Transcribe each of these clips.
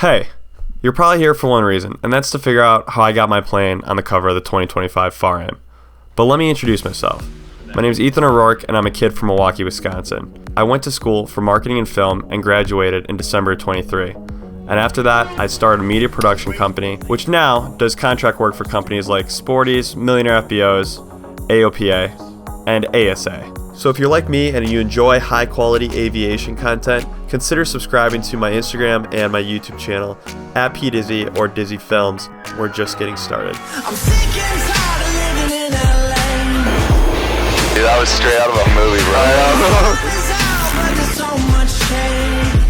Hey, you're probably here for one reason, and that's to figure out how I got my plane on the cover of the 2025 FAR-AM. But let me introduce myself. My name is Ethan O'Rourke, and I'm a kid from Milwaukee, Wisconsin. I went to school for marketing and film and graduated in December 23. And after that, I started a media production company, which now does contract work for companies like Sporties, Millionaire FBOs, AOPA, and ASA. So if you're like me and you enjoy high quality aviation content, consider subscribing to my Instagram and my YouTube channel at PDizzy or Dizzy Films. We're just getting started. I'm sick and tired of living in LA. Dude, that was straight out of a movie, bro. It's out, but there's so much change.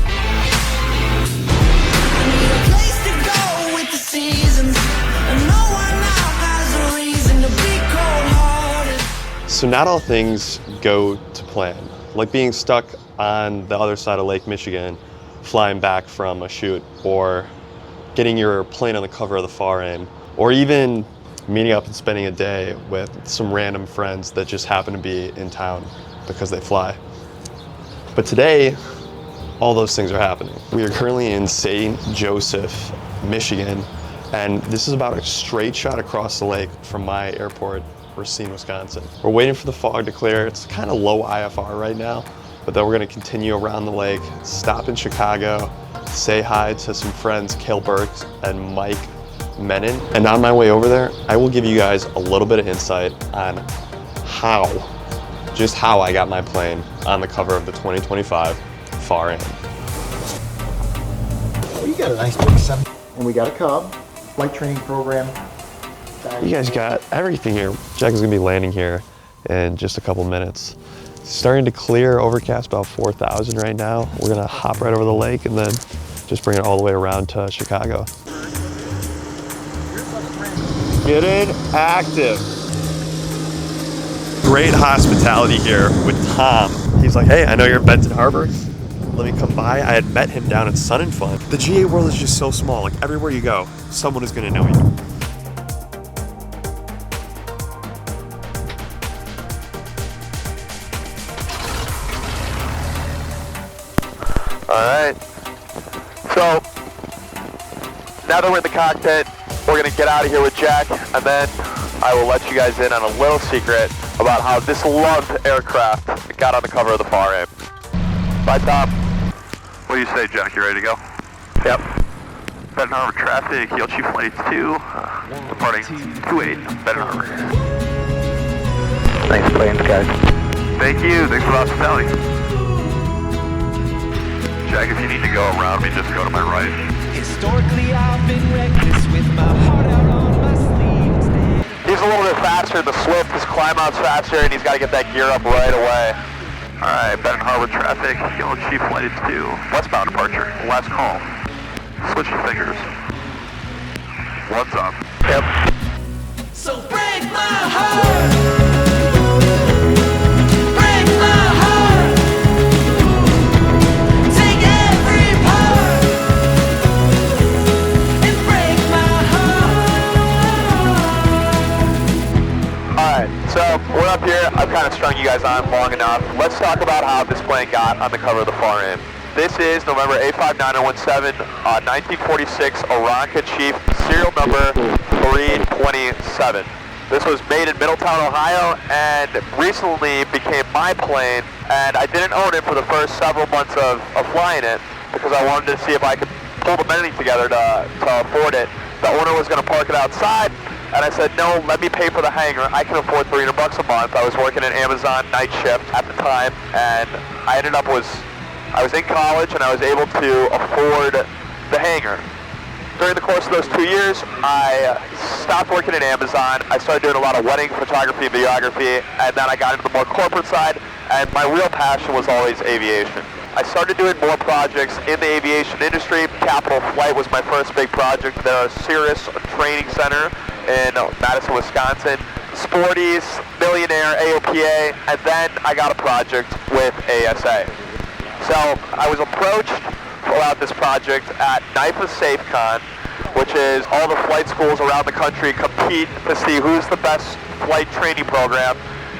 I need a place to go with the seasons, and no one now has a reason to be cold-hearted. So not all things go to plan. Like being stuck on the other side of Lake Michigan, flying back from a shoot, or getting your plane on the cover of the FAR-AM, or even meeting up and spending a day with some random friends that just happen to be in town because they fly. But today, all those things are happening. We are currently in St. Joseph, Michigan, and this is about a straight shot across the lake from my airport, Racine, Wisconsin. We're waiting for the fog to clear. It's kind of low IFR right now, but then we're gonna continue around the lake, stop in Chicago, say hi to some friends, Cale Burks and Mike Menon. And on my way over there, I will give you guys a little bit of insight on just how I got my plane on the cover of the 2025 FAR-AM. We got a nice big 7, and we got a Cub flight training program. You guys got everything here. Jack is gonna be landing here in just a couple minutes. Starting to clear, overcast about 4,000 right now. We're gonna hop right over the lake and then just bring it all the way around to Chicago. Getting active. Great hospitality here with Tom. He's like, hey, I know you're in Benton Harbor. Let me come by. I had met him down at Sun and Fun. The GA world is just so small. Like everywhere you go, someone is gonna know you. Alright. So, now that we're in the cockpit, we're going to get out of here with Jack, and then I will let you guys in on a little secret about how this loved aircraft got on the cover of the FAR-AM. Bye, Tom. What do you say, Jack? You ready to go? Yep. Benton Harbor traffic, Yield Chief Flight 2, departing 28, Benton Harbor. Nice planes, guys. Thank you. Thanks for the hospitality. Jack, if you need to go around me, just go to my right. Historically, I've been reckless with my heart out on my sleeve. He's a little bit faster. The Swift, his climb out's faster, and he's got to get that gear up right away. All right, Benton Harbor traffic, Yellow Chief Flight 2, westbound departure, last call. Switch your fingers. What's up? Yep. So break my heart. Break my heart. Take every part and break my heart. All right, so we're up here. I've kind of strung you guys on long enough. Let's talk about how this plane got on the cover of the FAR-AM. This is November A59017, 1946 Aeronca Chief, serial number 327. This was made in Middletown, Ohio, and recently became my plane, and I didn't own it for the first several months of flying it because I wanted to see if I could pull the money together to afford it. The owner was going to park it outside, and I said, no, let me pay for the hangar. I can afford $300 a month. I was working at Amazon night shift at the time, and I was in college and I was able to afford the hangar. During the course of those 2 years, I stopped working at Amazon. I started doing a lot of wedding photography and videography, and then I got into the more corporate side, and my real passion was always aviation. I started doing more projects in the aviation industry. Capital Flight was my first big project. They're a Cirrus training center in Madison, Wisconsin. Sporties, Millionaire, AOPA, and then I got a project with ASA. So I was approached about this project at NIFA SafeCon, which is all the flight schools around the country compete to see who's the best flight training program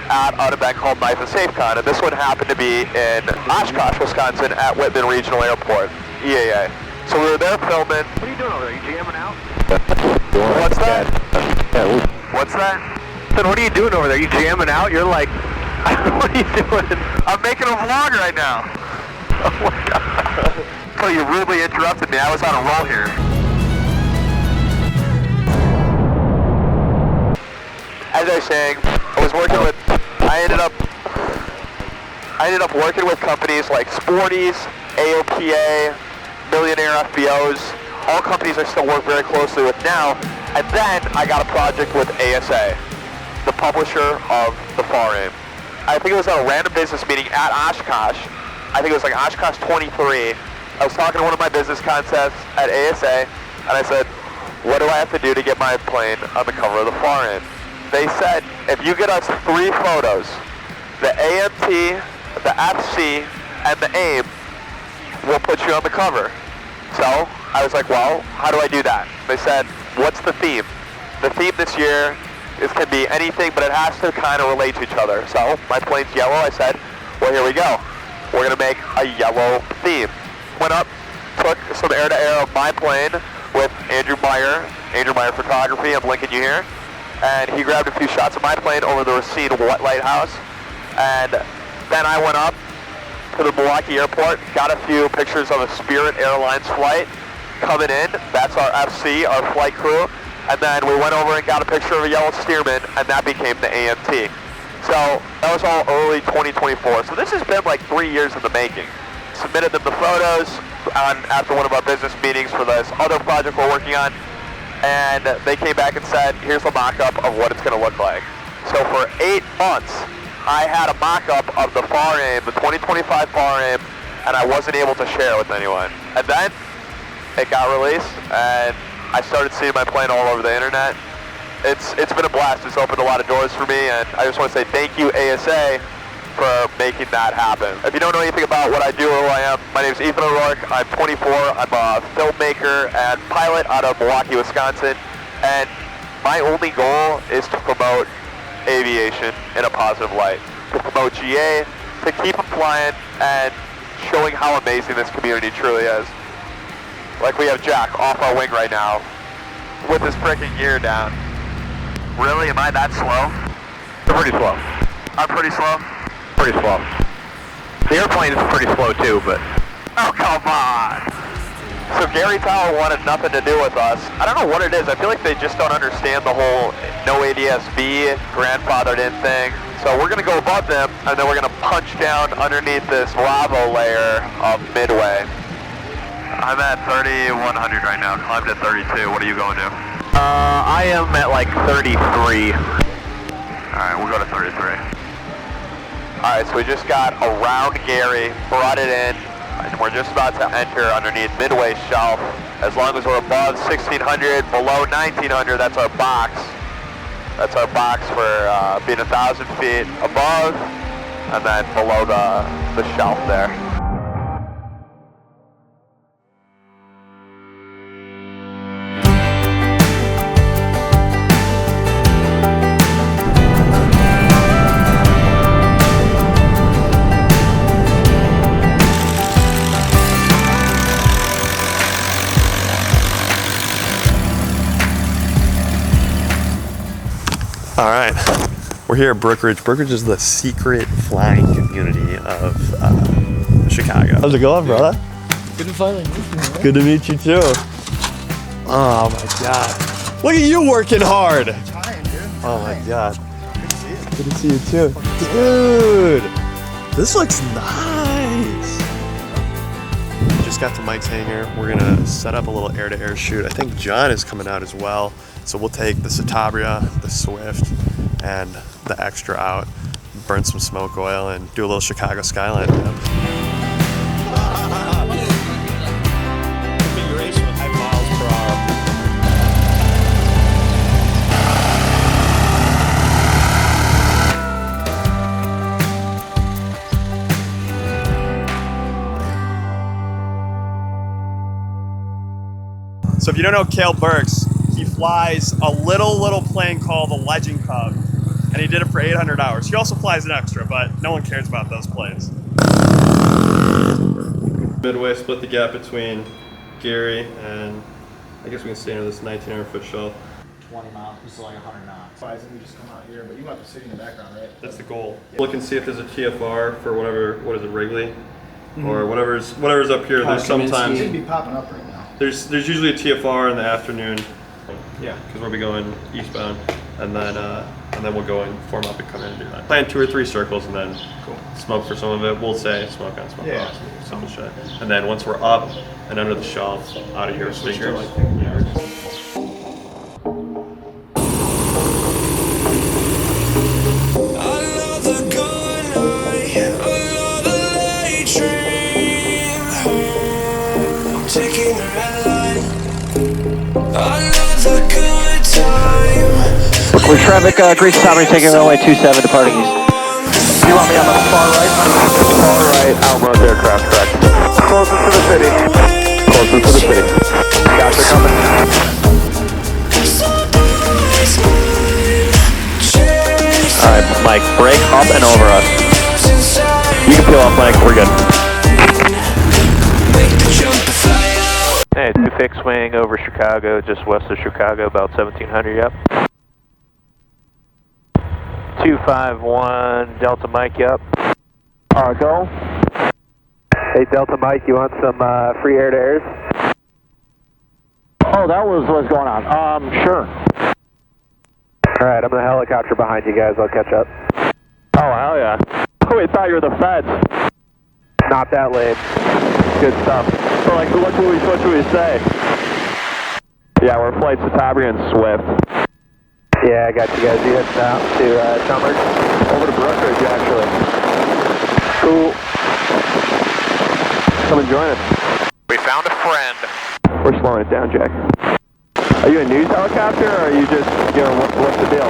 at an event called NIFA SafeCon. And this one happened to be in Oshkosh, Wisconsin at Whitman Regional Airport, EAA. So we were there filming. What are you doing over there? You jamming out? What's that? What's that? Then what are you doing over there? You jamming out? You're like, what are you doing? I'm making a vlog right now. Oh my God. So you rudely interrupted me. I was on a roll here. As I was saying, I ended up working with companies like Sporties, AOPA, Millionaire FBOs, all companies I still work very closely with now. And then I got a project with ASA, the publisher of the FAR-AIM. I think it was at a random business meeting at Oshkosh. I think it was like Oshkosh 23. I was talking to one of my business contacts at ASA, and I said, what do I have to do to get my plane on the cover of the FAR-AIM? They said, if you get us 3 photos, the AMT, the FC, and the AIM, we'll put you on the cover. So I was like, well, how do I do that? They said, what's the theme? The theme this year can be anything, but it has to kind of relate to each other. So my plane's yellow. I said, well, here we go. We're going to make a yellow theme. Went up, took some air-to-air of my plane with Andrew Meyer Photography. I'm linking you here. And he grabbed a few shots of my plane over the Racine Lighthouse. And then I went up to the Milwaukee airport, got a few pictures of a Spirit Airlines flight coming in. That's our FC, our flight crew. And then we went over and got a picture of a yellow steerman, and that became the AMT. So that was all early 2024. So this has been like 3 years in the making. Submitted them the photos after one of our business meetings for this other project we're working on. And they came back and said, here's a mock-up of what it's going to look like. So for 8 months, I had a mock-up of the FAR-AIM, the 2025 FAR-AIM, and I wasn't able to share it with anyone. And then it got released, and I started seeing my plane all over the internet. It's been a blast. It's opened a lot of doors for me, and I just want to say thank you, ASA, for making that happen. If you don't know anything about what I do or who I am, my name is Ethan O'Rourke. I'm 24. I'm a filmmaker and pilot out of Milwaukee, Wisconsin, and my only goal is to promote aviation in a positive light, to promote GA, to keep them flying, and showing how amazing this community truly is. Like we have Jack off our wing right now with his freaking gear down. Really? Am I that slow? You're pretty slow. I'm pretty slow? Pretty slow. The airplane is pretty slow too, but... Oh, come on! So Gary Tower wanted nothing to do with us. I don't know what it is. I feel like they just don't understand the whole no ADS-B, grandfathered in thing. So we're going to go above them, and then we're going to punch down underneath this lava layer of Midway. I'm at 3,100 right now. Climbed at 32. What are you going to? I am at like 33. Alright, we'll go to 33. Alright, so we just got around Gary, brought it in, and we're just about to enter underneath Midway shelf. As long as we're above 1,600, below 1,900, that's our box. That's our box for being 1,000 feet above, and then below the shelf there. All right, we're here at Brookeridge. Brookeridge is the secret flying community of Chicago. How's it going, brother? Good to finally meet you, man. Good to meet you too. Oh my God. Look at you working hard. Trying, dude. Oh my God. Good to see you. Good to see you too. Dude, this looks nice. Just got to Mike's hangar. We're gonna set up a little air-to-air shoot. I think John is coming out as well. So we'll take the Citabria, the Swift, and the Extra out, burn some smoke oil, and do a little Chicago skyline. Configuration with high miles per hour. So if you don't know Cale Burks, he flies a little plane called the Legend Cub, and he did it for 800 hours. He also flies an Extra, but no one cares about those planes. Midway split the gap between Gary, and I guess we can stay under this 1900-foot shelf. 20 miles, this is like 100 knots. Why isn't we just come out here? But you want the city in the background, right? That's the goal. Look and see if there's a TFR for whatever, what is it, Wrigley? Or whatever's up here. There's sometimes, It should be popping up right now. there's usually a TFR in the afternoon. Yeah. Because we'll be going eastbound, and then we'll go and form up and come in and do that. Plan 2 or 3 circles, and then smoke for some of it. We'll say smoke on, smoke off, simple shit. And then once we're up and under the shelf, out of here with stickers. Taking the red line. Another good time. We're traffic, Grease Tower taking runway 27, departing east. You want me on the far right? Far right, outmost aircraft, correct. Closest to the city. Closest to the city. Guys are coming. Alright, Mike, break up and over us. You can peel off, Mike, we're good. Hey, 2 fixed wing over Chicago, just west of Chicago, about 1700, yep. 251, Delta Mike, yep. Go. Hey, Delta Mike, you want some free air to airs? Oh, that was what's going on. Sure. Alright, I'm in a helicopter behind you guys, I'll catch up. Oh, hell yeah. Oh, we thought you were the feds. Not that late. Good stuff. So, like, what should we say? Yeah, we're flights to Tabry and Swift. Yeah, I got you guys. You heading out to Summers? Over to Brookeridge, actually. Cool. Come and join us. We found a friend. We're slowing it down, Jack. Are you a news helicopter, or are you just, what's the deal?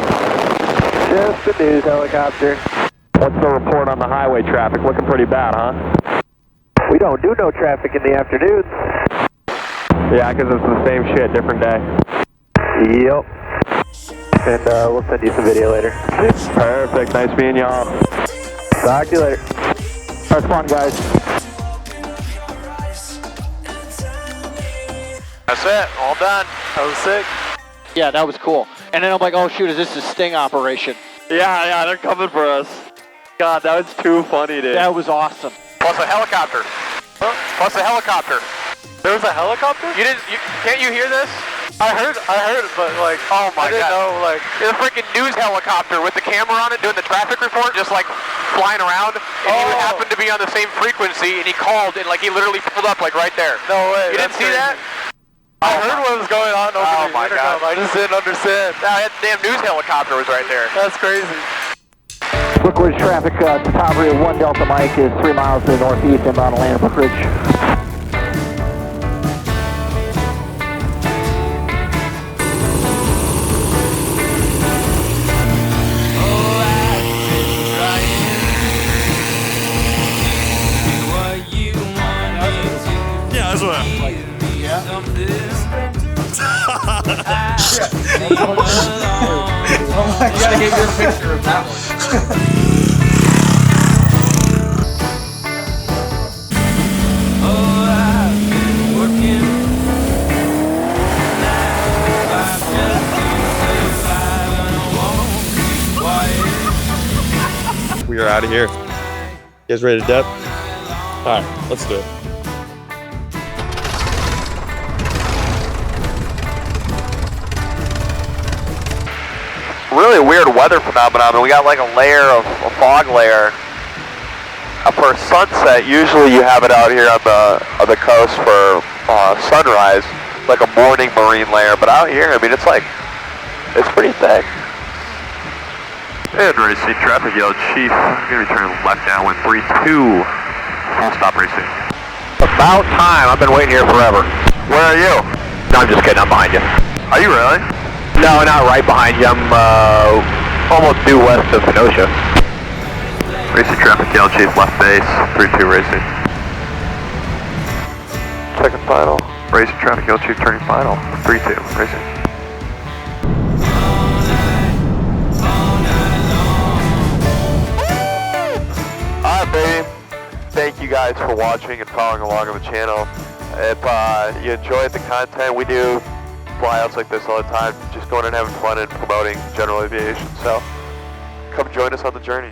Just a news helicopter. What's the report on the highway traffic? Looking pretty bad, huh? We don't do no traffic in the afternoons. Yeah, because it's the same shit, different day. Yep. And we'll send you some video later. Perfect. Nice meeting y'all. Talk to you later. Have fun, guys. That's it. All done. That was sick. Yeah, that was cool. And then I'm like, oh shoot, is this a sting operation? Yeah, they're coming for us. God, that was too funny, dude. That was awesome. Plus a helicopter. Huh? Plus a helicopter. There was a helicopter? Can't you hear this? I heard it, but like, Oh my God. I didn't know, like, It's a freaking news helicopter with the camera on it doing the traffic report, just like flying around. And he happened to be on the same frequency, and he called, and like he literally pulled up like right there. no way. You didn't see that? I heard what was going on over Oh the my intercom. God. I just didn't understand. That damn news helicopter was right there. That's crazy. Brookeridge traffic to Tabry at 1 Delta Mike is 3 miles to the northeast inbound Atlanta Brookeridge. Yeah, that's what You gotta get your picture of that one. We are out of here. You guys ready to dip? Alright, let's do it. Really weird weather phenomenon. We got like a fog layer. For sunset, usually you have it out here on the coast for sunrise, like a morning marine layer. But out here, I mean, it's pretty thick. And racing traffic yellow Chief. I'm gonna be turning left now with 3-2. Full stop racing. About time. I've been waiting here forever. Where are you? No, I'm just kidding. I'm behind you. Are you really? No, not right behind you. I'm almost due west of Kenosha. Racing traffic yellow Chief left base. 3-2 racing. Second final. Racing traffic yellow Chief turning final. 3-2 racing. Alright, baby. Thank you guys for watching and following along on the channel. If you enjoyed the content, we do flyouts like this all the time, just going and having fun and promoting general aviation. So come join us on the journey.